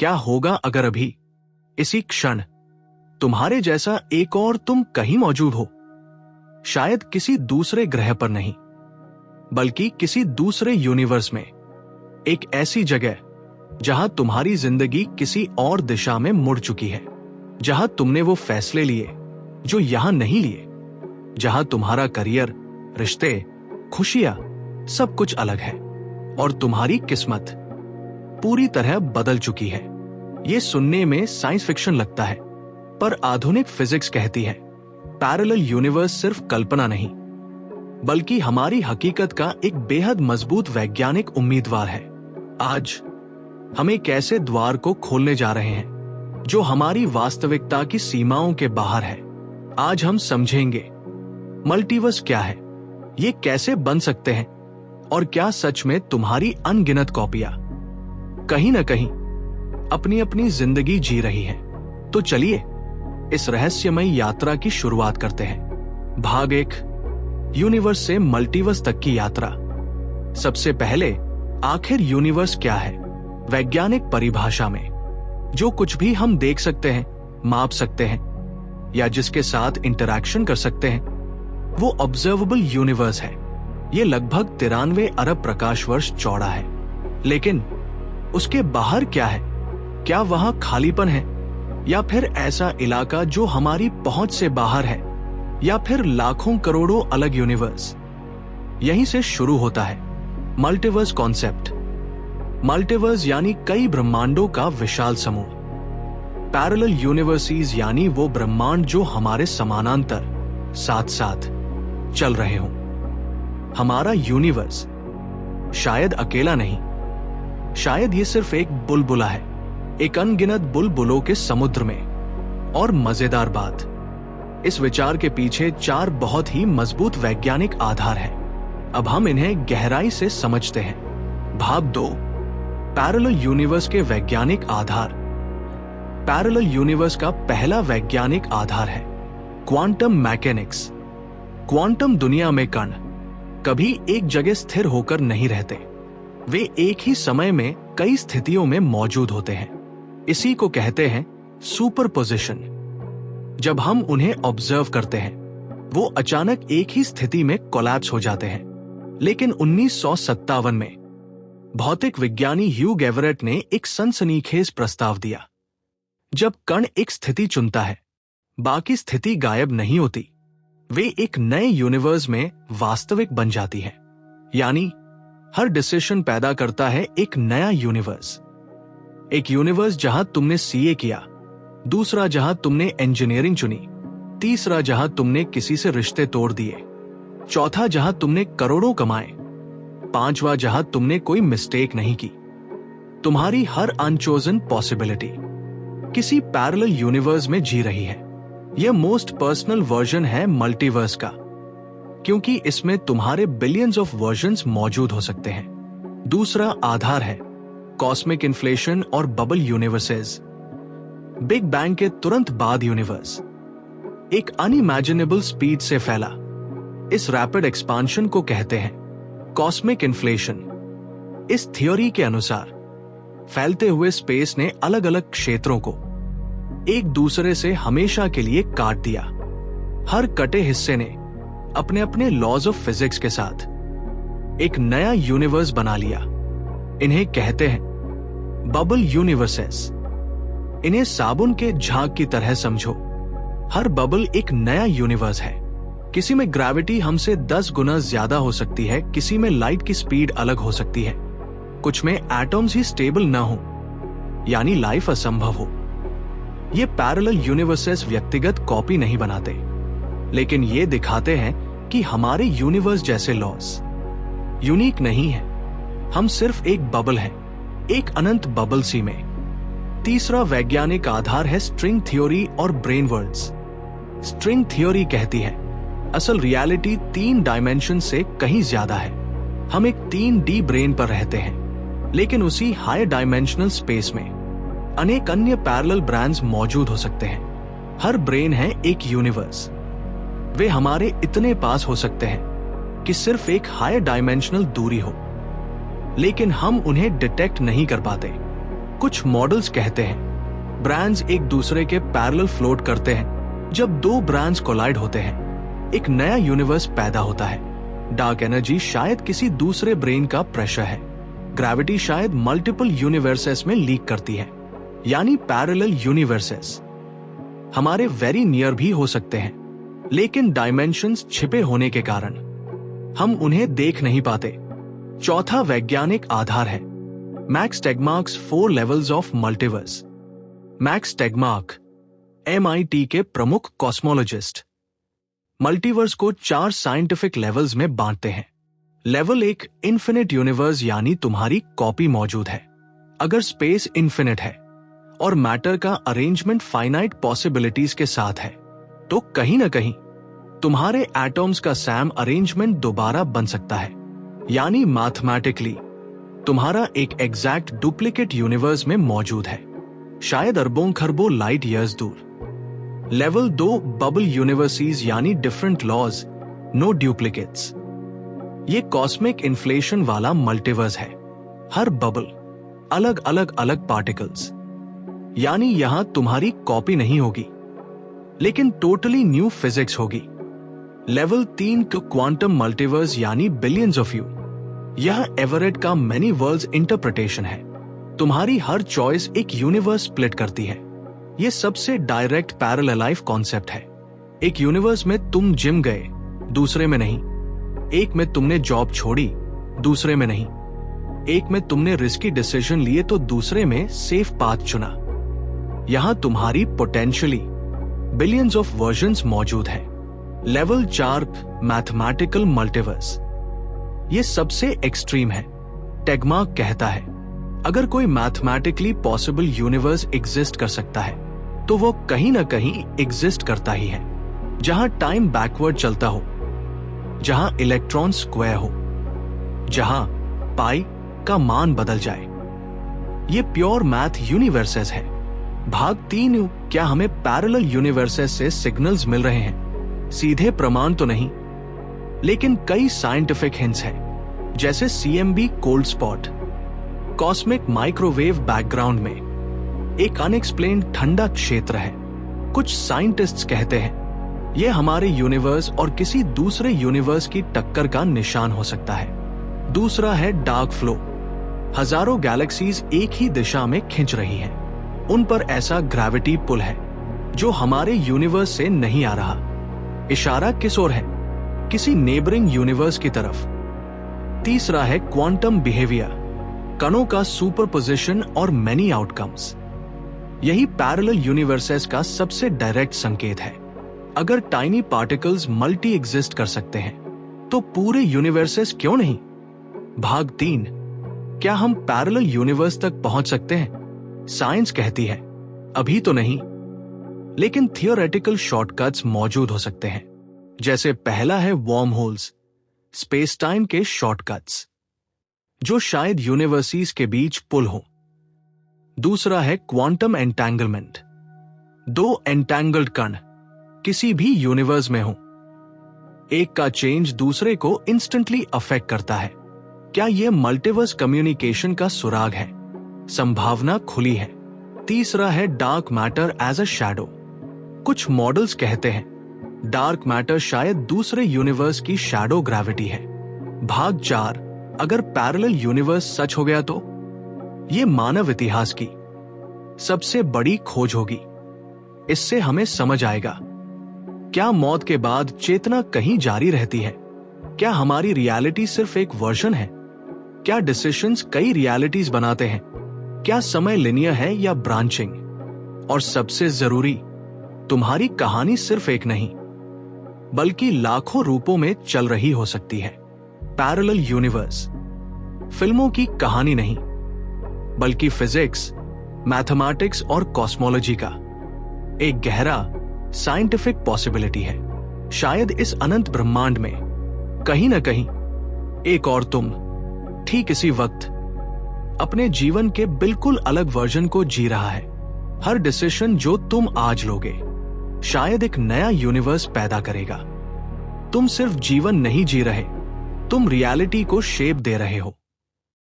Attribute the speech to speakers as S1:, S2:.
S1: क्या होगा अगर अभी इसी क्षण तुम्हारे जैसा एक और तुम कहीं मौजूद हो? शायद किसी दूसरे ग्रह पर नहीं, बल्कि किसी दूसरे यूनिवर्स में, एक ऐसी जगह जहां तुम्हारी जिंदगी किसी और दिशा में मुड़ चुकी है, जहां तुमने वो फैसले लिए जो यहां नहीं लिए, जहां तुम्हारा करियर, रिश्ते, खुशियां, सब कुछ अलग है और तुम्हारी किस्मत पूरी तरह बदल चुकी है। ये सुनने में साइंस फिक्शन लगता है, पर आधुनिक फिजिक्स कहती है पैरेलल यूनिवर्स सिर्फ कल्पना नहीं, बल्कि हमारी हकीकत का एक बेहद मजबूत वैज्ञानिक उम्मीदवार है। आज हम एक ऐसे द्वार को खोलने जा रहे हैं जो हमारी वास्तविकता की सीमाओं के बाहर है। आज हम समझेंगे मल्टीवर्स क्या है, ये कैसे बन सकते हैं, और क्या सच में तुम्हारी अनगिनत कॉपियां कहीं ना कहीं अपनी अपनी जिंदगी जी रही हैं। तो चलिए इस रहस्यमयी यात्रा की शुरुआत करते हैं। भाग 1, यूनिवर्स से मल्टीवर्स तक की यात्रा। सबसे पहले, आखिर यूनिवर्स क्या है? वैज्ञानिक परिभाषा में जो कुछ भी हम देख सकते हैं, माप सकते हैं या जिसके साथ इंटरैक्शन कर सकते हैं, वो ऑब्जर्वेबल यूनिवर्स है। ये लगभग 93 अरब प्रकाश वर्ष चौड़ा है। लेकिन उसके बाहर क्या है? क्या वहां खालीपन है, या फिर ऐसा इलाका जो हमारी पहुंच से बाहर है, या फिर लाखों करोड़ों अलग यूनिवर्स? यहीं से शुरू होता है मल्टीवर्स कॉन्सेप्ट। मल्टीवर्स यानी कई ब्रह्मांडों का विशाल समूह। पैरेलल यूनिवर्सेस यानी वो ब्रह्मांड जो हमारे समानांतर साथ साथ चल रहे हों। हमारा यूनिवर्स शायद अकेला नहीं, शायद ये सिर्फ एक बुलबुला है, एक अनगिनत बुलबुलों के समुद्र में। और मजेदार बात, इस विचार के पीछे 4 बहुत ही मजबूत वैज्ञानिक आधार हैं। अब हम इन्हें गहराई से समझते हैं। भाग 2, पैरेलल यूनिवर्स के वैज्ञानिक आधार। पैरेलल यूनिवर्स का पहला वैज्ञानिक आधार है क्वांटम मैकेनिक्स। क्वांटम दुनिया में कण कभी एक जगह स्थिर होकर नहीं रहते, वे एक ही समय में कई स्थितियों में मौजूद होते हैं। इसी को कहते हैं सुपरपोजिशन। जब हम उन्हें ऑब्जर्व करते हैं, वो अचानक एक ही स्थिति में कोलैप्स हो जाते हैं। लेकिन 1957 में भौतिक विज्ञानी ह्यू गेवरेट ने एक सनसनीखेज प्रस्ताव दिया। जब कण एक स्थिति चुनता है, बाकी स्थिति गायब नहीं होती, वे एक नए यूनिवर्स में वास्तविक बन जाती है। यानी हर डिसीजन पैदा करता है एक नया यूनिवर्स। एक यूनिवर्स जहां तुमने सीए किया, दूसरा जहां तुमने इंजीनियरिंग चुनी, तीसरा जहां तुमने किसी से रिश्ते तोड़ दिए, चौथा जहां तुमने करोड़ों कमाए, पांचवा जहां तुमने कोई मिस्टेक नहीं की। तुम्हारी हर अनचोजन पॉसिबिलिटी किसी पैरेलल यूनिवर्स में जी रही है। यह मोस्ट पर्सनल वर्जन है मल्टीवर्स का, क्योंकि इसमें तुम्हारे बिलियंस ऑफ वर्जन्स मौजूद हो सकते हैं। दूसरा आधार है कॉस्मिक इन्फ्लेशन और बबल यूनिवर्सेस। बिग बैंग के तुरंत बाद यूनिवर्स एक अनइमेजिनेबल स्पीड से फैला। इस रैपिड एक्सपांशन को कहते हैं कॉस्मिक इन्फ्लेशन। इस थ्योरी के अनुसार फैलते हुए स्पेस ने अलग अलग क्षेत्रों को एक दूसरे से हमेशा के लिए काट दिया। हर कटे हिस्से ने अपने अपने लॉज ऑफ फिजिक्स के साथ एक नया यूनिवर्स बना लिया। इन्हें कहते हैं बबल यूनिवर्सेस। इन्हें साबुन के झाग की तरह समझो। हर बबल एक नया यूनिवर्स है। किसी में ग्रेविटी हमसे 10 गुना ज्यादा हो सकती है, किसी में लाइट की स्पीड अलग हो सकती है, कुछ में एटम्स ही स्टेबल ना हो, यानी लाइफ असंभव हो। ये पैरेलल यूनिवर्सेस व्यक्तिगत कॉपी नहीं बनाते, लेकिन ये दिखाते हैं कि हमारे यूनिवर्स जैसे लॉस यूनिक नहीं है। हम सिर्फ एक बबल हैं, एक अनंत बबल सी में। तीसरा वैज्ञानिक आधार है स्ट्रिंग थ्योरी और ब्रेन वर्ल्ड्स। स्ट्रिंग थ्योरी कहती है असल रियलिटी 3 डायमेंशन से कहीं ज्यादा है। हम एक 3D ब्रेन पर रहते हैं, लेकिन उसी हाई डायमेंशनल स्पेस में अनेक अन्य पैरेलल ब्रेन्स मौजूद हो सकते हैं। हर ब्रेन है एक यूनिवर्स। वे हमारे इतने पास हो सकते हैं कि सिर्फ एक हाई डायमेंशनल दूरी हो, लेकिन हम उन्हें डिटेक्ट नहीं कर पाते। कुछ मॉडल्स कहते हैं ब्रांड्स एक दूसरे के पैरेलल फ्लोट करते हैं। जब दो ब्रांड्स कोलाइड होते हैं एक नया यूनिवर्स पैदा होता है। डार्क एनर्जी शायद किसी दूसरे ब्रेन का प्रेशर है। ग्रेविटी शायद मल्टीपल यूनिवर्सेस में लीक करती है, यानी पैरेलल यूनिवर्सेस हमारे वेरी नियर भी हो सकते हैं, लेकिन डायमेंशंस छिपे होने के कारण हम उन्हें देख नहीं पाते। चौथा वैज्ञानिक आधार है Max Tegmark's 4 levels of multiverse. Max Tegmark MIT के प्रमुख कॉस्मोलॉजिस्ट मल्टीवर्स को 4 साइंटिफिक लेवल्स में बांटते हैं। लेवल 1 इन्फिनिट यूनिवर्स, यानी तुम्हारी कॉपी मौजूद है। अगर स्पेस इन्फिनिट है और मैटर का अरेंजमेंट फाइनाइट पॉसिबिलिटीज के साथ है तो कहीं ना कहीं तुम्हारे एटॉम्स का सैम अरेंजमेंट दोबारा बन सकता है, यानी मैथमेटिकली तुम्हारा एक एग्जैक्ट डुप्लीकेट यूनिवर्स में मौजूद है, शायद अरबों खरबों लाइट ईयर्स दूर। लेवल 2 बबल यूनिवर्सेस, यानी डिफरेंट लॉज, नो डुप्लीकेट्स। ये कॉस्मिक इन्फ्लेशन वाला मल्टीवर्स है। हर बबल अलग पार्टिकल्स, यानी यहां तुम्हारी कॉपी नहीं होगी लेकिन टोटली न्यू फिजिक्स होगी। लेवल 3 क्वांटम मल्टीवर्स, यानी बिलियंस ऑफ यू। यह एवरेट का मेनी वर्ल्ड्स इंटरप्रिटेशन है। तुम्हारी हर चॉइस एक यूनिवर्स स्प्लिट करती है। यह सबसे डायरेक्ट पैरेलल लाइफ कॉन्सेप्ट है। एक यूनिवर्स में तुम जिम गए, दूसरे में नहीं। एक में तुमने जॉब छोड़ी, दूसरे में नहीं। एक में तुमने रिस्की डिसीजन लिए तो दूसरे में सेफ पाथ चुना। यहां तुम्हारी पोटेंशियली बिलियंस ऑफ वर्जन्स मौजूद हैं। लेवल 4 मैथमेटिकल मल्टीवर्स, ये सबसे एक्सट्रीम है। टेगमार्क कहता है अगर कोई मैथमेटिकली पॉसिबल यूनिवर्स एग्जिस्ट कर सकता है तो वो कहीं ना कहीं एग्जिस्ट करता ही है, जहां टाइम बैकवर्ड चलता हो, जहां इलेक्ट्रॉन स्क्वायर हो, जहां पाई का मान बदल जाए। ये प्योर मैथ यूनिवर्सेस है। भाग 3, क्या हमें पैरेलल यूनिवर्सेस से सिग्नल्स मिल रहे हैं? सीधे प्रमाण तो नहीं, लेकिन कई साइंटिफिक हिंट्स हैं, जैसे CMB cold spot, cosmic microwave background में एक अनएक्सप्लेन्ड ठंडा क्षेत्र है। कुछ साइंटिस्ट्स कहते हैं यह हमारे यूनिवर्स और किसी दूसरे यूनिवर्स की टक्कर का निशान हो सकता है। दूसरा है डार्क फ्लो। हजारों गैलेक्सीज एक ही दिशा में खिंच रही हैं। उन पर ऐसा ग्रेविटी पुल है जो हमारे यूनिवर्स से नहीं आ रहा। इशारा किस ओर है? किसी नेबरिंग यूनिवर्स की तरफ। तीसरा है क्वांटम बिहेवियर, कणों का सुपरपोजिशन और मेनी आउटकम्स। यही पैरेलल यूनिवर्सेस का सबसे डायरेक्ट संकेत है। अगर टाइनी पार्टिकल्स मल्टी एग्जिस्ट कर सकते हैं तो पूरे यूनिवर्सेस क्यों नहीं? भाग 3, क्या हम पैरेलल यूनिवर्स तक पहुंच सकते हैं? साइंस कहती है अभी तो नहीं, लेकिन थियोरेटिकल शॉर्टकट्स मौजूद हो सकते हैं। जैसे पहला है वॉर्म होल्स, स्पेस टाइम के शॉर्टकट्स जो शायद यूनिवर्सिटीज के बीच पुल हो। दूसरा है क्वांटम एंटैंगलमेंट, 2 एंटैंगल्ड कण किसी भी यूनिवर्स में हो, एक का चेंज दूसरे को इंस्टेंटली अफेक्ट करता है। क्या यह मल्टीवर्स कम्युनिकेशन का सुराग है? संभावना खुली है। तीसरा है dark matter as a shadow. कुछ मॉडल्स कहते हैं डार्क मैटर शायद दूसरे यूनिवर्स की शैडो ग्रेविटी है। भाग 4, अगर पैरेलल यूनिवर्स सच हो गया तो यह मानव इतिहास की सबसे बड़ी खोज होगी। इससे हमें समझ आएगा क्या मौत के बाद चेतना कहीं जारी रहती है? क्या हमारी रियलिटी सिर्फ एक वर्जन है? क्या डिसीजंस कई रियलिटीज बनाते हैं? क्या समय लिनियर है या ब्रांचिंग? और सबसे जरूरी, तुम्हारी कहानी सिर्फ एक नहीं बल्कि लाखों रूपों में चल रही हो सकती है। पैरेलल यूनिवर्स फिल्मों की कहानी नहीं बल्कि फिजिक्स, मैथमेटिक्स और कॉस्मोलॉजी का एक गहरा साइंटिफिक पॉसिबिलिटी है। शायद इस अनंत ब्रह्मांड में कहीं ना कहीं एक और तुम ठीक इसी वक्त अपने जीवन के बिल्कुल अलग वर्जन को जी रहा है। हर डिसीजन जो तुम आज लोगे शायद एक नया यूनिवर्स पैदा करेगा। तुम सिर्फ जीवन नहीं जी रहे, तुम रियलिटी को शेप दे रहे हो।